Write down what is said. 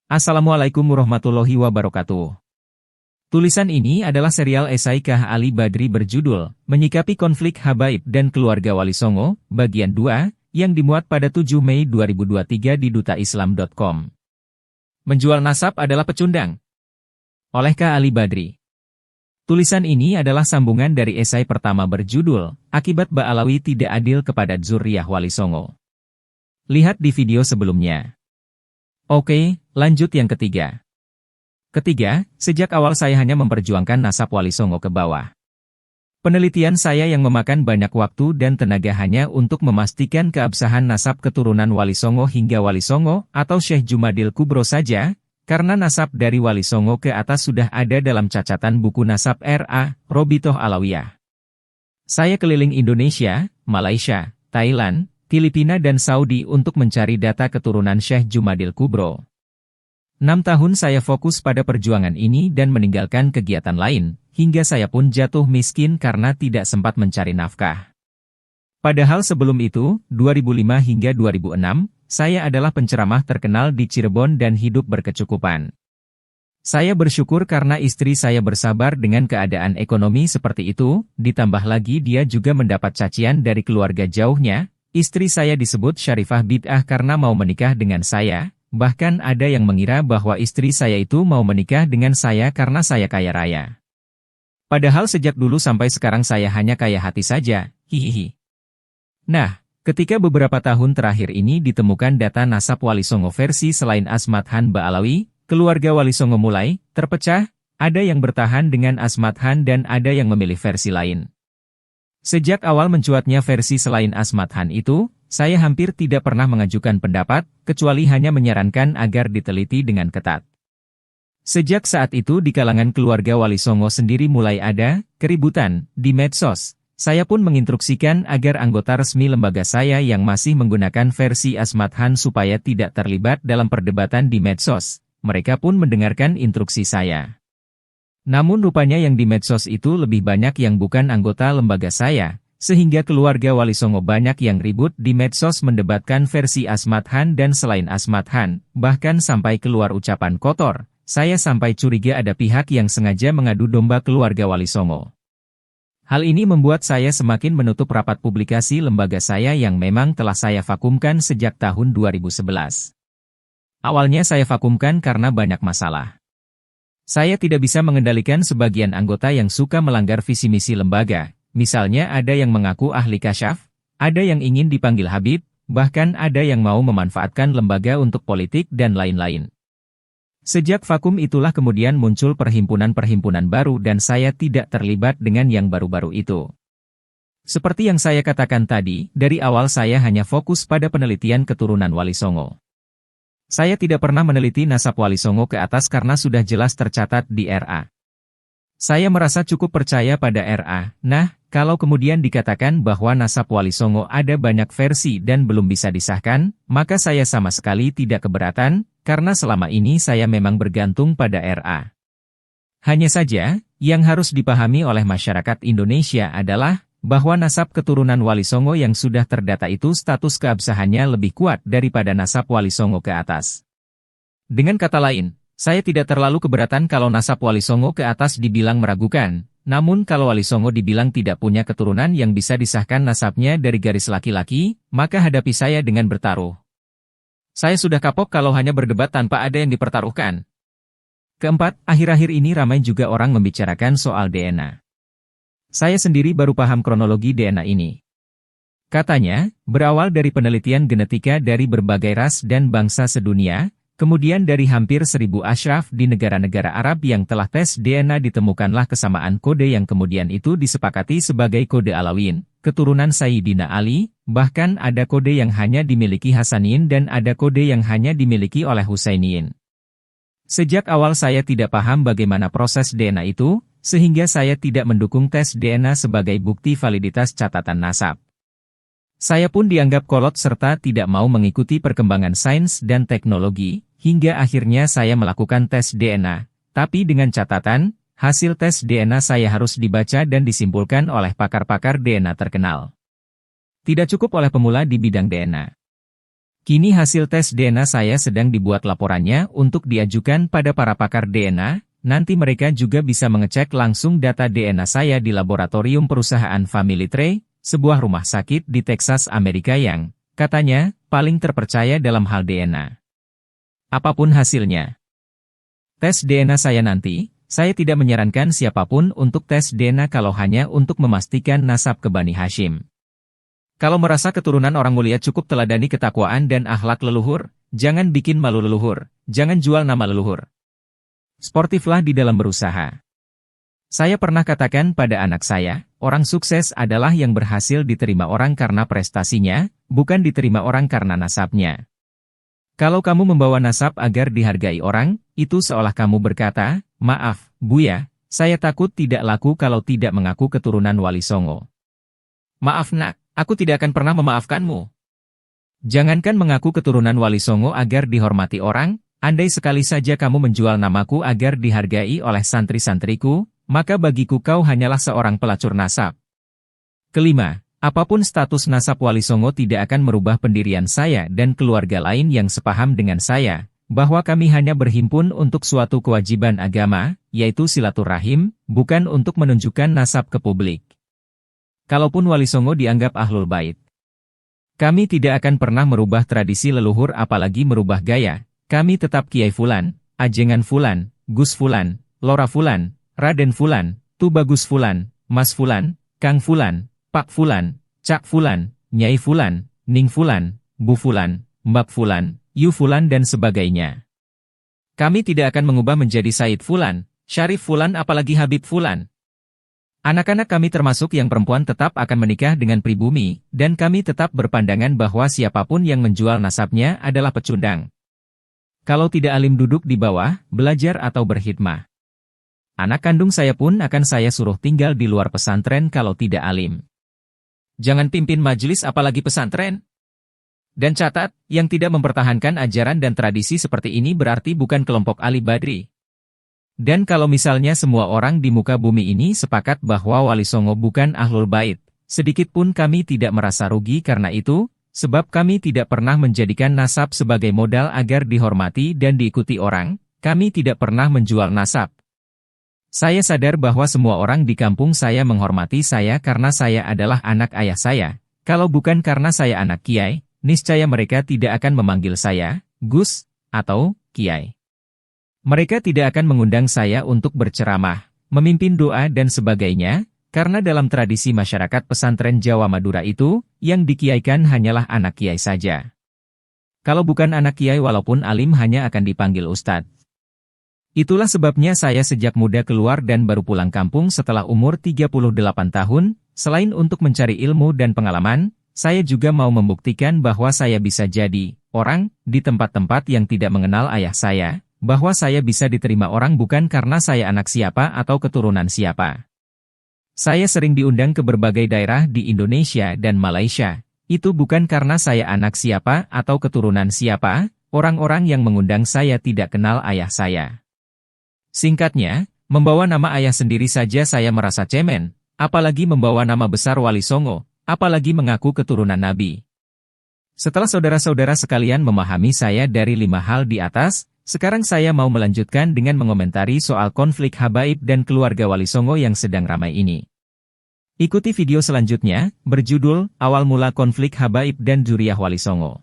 Assalamualaikum warahmatullahi wabarakatuh. Tulisan ini adalah serial esai Kah Ali Badri berjudul Menyikapi Konflik Habaib dan Keluarga Wali Songo, bagian 2, yang dimuat pada 7 Mei 2023 di dutaislam.com. Menjual nasab adalah pecundang. Oleh Kah Ali Badri. Tulisan ini adalah sambungan dari esai pertama berjudul Akibat Ba'alawi Tidak Adil Kepada Dzurriyyah Wali Songo. Lihat di video sebelumnya. Oke, lanjut yang ketiga. Ketiga, sejak awal saya hanya memperjuangkan nasab Wali Songo ke bawah. Penelitian saya yang memakan banyak waktu dan tenaga hanya untuk memastikan keabsahan nasab keturunan Wali Songo hingga Wali Songo atau Syekh Jumadil Kubro saja, karena nasab dari Wali Songo ke atas sudah ada dalam cacatan buku nasab R.A. Robitoh Alawiyah. Saya keliling Indonesia, Malaysia, Thailand, Filipina dan Saudi untuk mencari data keturunan Syekh Jumadil Kubro. 6 tahun saya fokus pada perjuangan ini dan meninggalkan kegiatan lain, hingga saya pun jatuh miskin karena tidak sempat mencari nafkah. Padahal sebelum itu, 2005 hingga 2006, saya adalah penceramah terkenal di Cirebon dan hidup berkecukupan. Saya bersyukur karena istri saya bersabar dengan keadaan ekonomi seperti itu, ditambah lagi dia juga mendapat cacian dari keluarga jauhnya. Istri saya disebut Syarifah Bid'ah karena mau menikah dengan saya, bahkan ada yang mengira bahwa istri saya itu mau menikah dengan saya karena saya kaya raya. Padahal sejak dulu sampai sekarang saya hanya kaya hati saja, hihihi. Nah, ketika beberapa tahun terakhir ini ditemukan data nasab Wali Songo versi selain Asmat Han Ba'alawi, keluarga Wali Songo mulai terpecah, ada yang bertahan dengan Asmat Han dan ada yang memilih versi lain. Sejak awal mencuatnya versi selain Asmat Han itu, saya hampir tidak pernah mengajukan pendapat, kecuali hanya menyarankan agar diteliti dengan ketat. Sejak saat itu di kalangan keluarga Wali Songo sendiri mulai ada keributan di medsos. Saya pun menginstruksikan agar anggota resmi lembaga saya yang masih menggunakan versi Asmat Han supaya tidak terlibat dalam perdebatan di medsos. Mereka pun mendengarkan instruksi saya. Namun rupanya yang di medsos itu lebih banyak yang bukan anggota lembaga saya, sehingga keluarga Wali Songo banyak yang ribut di medsos mendebatkan versi Asmat Han dan selain Asmat Han, bahkan sampai keluar ucapan kotor. Saya sampai curiga ada pihak yang sengaja mengadu domba keluarga Wali Songo. Hal ini membuat saya semakin menutup rapat publikasi lembaga saya yang memang telah saya vakumkan sejak tahun 2011. Awalnya saya vakumkan karena banyak masalah. Saya tidak bisa mengendalikan sebagian anggota yang suka melanggar visi misi lembaga, misalnya ada yang mengaku ahli kasyaf, ada yang ingin dipanggil Habib, bahkan ada yang mau memanfaatkan lembaga untuk politik dan lain-lain. Sejak vakum itulah kemudian muncul perhimpunan-perhimpunan baru dan saya tidak terlibat dengan yang baru-baru itu. Seperti yang saya katakan tadi, dari awal saya hanya fokus pada penelitian keturunan Wali Songo. Saya tidak pernah meneliti nasab Wali Songo ke atas karena sudah jelas tercatat di R.A. Saya merasa cukup percaya pada R.A. Nah, kalau kemudian dikatakan bahwa nasab Wali Songo ada banyak versi dan belum bisa disahkan, maka saya sama sekali tidak keberatan, karena selama ini saya memang bergantung pada R.A. Hanya saja, yang harus dipahami oleh masyarakat Indonesia adalah bahwa nasab keturunan Wali Songo yang sudah terdata itu status keabsahannya lebih kuat daripada nasab Wali Songo ke atas. Dengan kata lain, saya tidak terlalu keberatan kalau nasab Wali Songo ke atas dibilang meragukan, namun kalau Wali Songo dibilang tidak punya keturunan yang bisa disahkan nasabnya dari garis laki-laki, maka hadapi saya dengan bertaruh. Saya sudah kapok kalau hanya berdebat tanpa ada yang dipertaruhkan. Keempat, akhir-akhir ini ramai juga orang membicarakan soal DNA. Saya sendiri baru paham kronologi DNA ini. Katanya, berawal dari penelitian genetika dari berbagai ras dan bangsa sedunia, kemudian dari hampir 1000 asyraf di negara-negara Arab yang telah tes DNA ditemukanlah kesamaan kode yang kemudian itu disepakati sebagai kode Alawiyin, keturunan Sayyidina Ali, bahkan ada kode yang hanya dimiliki Hasaniyin dan ada kode yang hanya dimiliki oleh Husainiyin. Sejak awal saya tidak paham bagaimana proses DNA itu, sehingga saya tidak mendukung tes DNA sebagai bukti validitas catatan nasab. Saya pun dianggap kolot serta tidak mau mengikuti perkembangan sains dan teknologi, hingga akhirnya saya melakukan tes DNA, tapi dengan catatan, hasil tes DNA saya harus dibaca dan disimpulkan oleh pakar-pakar DNA terkenal. Tidak cukup oleh pemula di bidang DNA. Kini hasil tes DNA saya sedang dibuat laporannya untuk diajukan pada para pakar DNA, nanti mereka juga bisa mengecek langsung data DNA saya di laboratorium perusahaan Family Tree, sebuah rumah sakit di Texas, Amerika yang, katanya, paling terpercaya dalam hal DNA. Apapun hasilnya. Tes DNA saya nanti, saya tidak menyarankan siapapun untuk tes DNA kalau hanya untuk memastikan nasab ke Bani Hashim. Kalau merasa keturunan orang mulia cukup teladani ketakwaan dan akhlak leluhur, jangan bikin malu leluhur, jangan jual nama leluhur. Sportiflah di dalam berusaha. Saya pernah katakan pada anak saya, orang sukses adalah yang berhasil diterima orang karena prestasinya, bukan diterima orang karena nasabnya. Kalau kamu membawa nasab agar dihargai orang, itu seolah kamu berkata, maaf, Buya, saya takut tidak laku kalau tidak mengaku keturunan Wali Songo. Maaf nak. Aku tidak akan pernah memaafkanmu. Jangankan mengaku keturunan Wali Songo agar dihormati orang, andai sekali saja kamu menjual namaku agar dihargai oleh santri-santriku, maka bagiku kau hanyalah seorang pelacur nasab. Kelima, apapun status nasab Wali Songo tidak akan merubah pendirian saya dan keluarga lain yang sepaham dengan saya, bahwa kami hanya berhimpun untuk suatu kewajiban agama, yaitu silaturahim, bukan untuk menunjukkan nasab ke publik. Kalaupun Wali Songo dianggap Ahlul Bait, kami tidak akan pernah merubah tradisi leluhur apalagi merubah gaya. Kami tetap Kiai Fulan, Ajengan Fulan, Gus Fulan, Lora Fulan, Raden Fulan, Tubagus Fulan, Mas Fulan, Kang Fulan, Pak Fulan, Cak Fulan, Nyai Fulan, Ning Fulan, Bu Fulan, Mbak Fulan, Yu Fulan dan sebagainya. Kami tidak akan mengubah menjadi Said Fulan, Syarif Fulan apalagi Habib Fulan. Anak-anak kami termasuk yang perempuan tetap akan menikah dengan pribumi, dan kami tetap berpandangan bahwa siapapun yang menjual nasabnya adalah pecundang. Kalau tidak alim duduk di bawah, belajar atau berkhidmah. Anak kandung saya pun akan saya suruh tinggal di luar pesantren kalau tidak alim. Jangan pimpin majelis apalagi pesantren. Dan catat, yang tidak mempertahankan ajaran dan tradisi seperti ini berarti bukan kelompok Ali Badri. Dan kalau misalnya semua orang di muka bumi ini sepakat bahwa Wali Songo bukan Ahlul Bait, sedikit pun kami tidak merasa rugi karena itu, sebab kami tidak pernah menjadikan nasab sebagai modal agar dihormati dan diikuti orang, kami tidak pernah menjual nasab. Saya sadar bahwa semua orang di kampung saya menghormati saya karena saya adalah anak ayah saya, kalau bukan karena saya anak Kiai, niscaya mereka tidak akan memanggil saya, Gus, atau Kiai. Mereka tidak akan mengundang saya untuk berceramah, memimpin doa dan sebagainya, karena dalam tradisi masyarakat pesantren Jawa Madura itu, yang dikiaikan hanyalah anak kiai saja. Kalau bukan anak kiai walaupun alim hanya akan dipanggil ustadz. Itulah sebabnya saya sejak muda keluar dan baru pulang kampung setelah umur 38 tahun, selain untuk mencari ilmu dan pengalaman, saya juga mau membuktikan bahwa saya bisa jadi orang di tempat-tempat yang tidak mengenal ayah saya. Bahwa saya bisa diterima orang bukan karena saya anak siapa atau keturunan siapa. Saya sering diundang ke berbagai daerah di Indonesia dan Malaysia. Itu bukan karena saya anak siapa atau keturunan siapa, orang-orang yang mengundang saya tidak kenal ayah saya. Singkatnya, membawa nama ayah sendiri saja saya merasa cemen, apalagi membawa nama besar Wali Songo, apalagi mengaku keturunan Nabi. Setelah saudara-saudara sekalian memahami saya dari 5 hal di atas, sekarang saya mau melanjutkan dengan mengomentari soal konflik habaib dan keluarga Wali Songo yang sedang ramai ini. Ikuti video selanjutnya, berjudul, Awal Mula Konflik Habaib dan Dzurriyyah Wali Songo.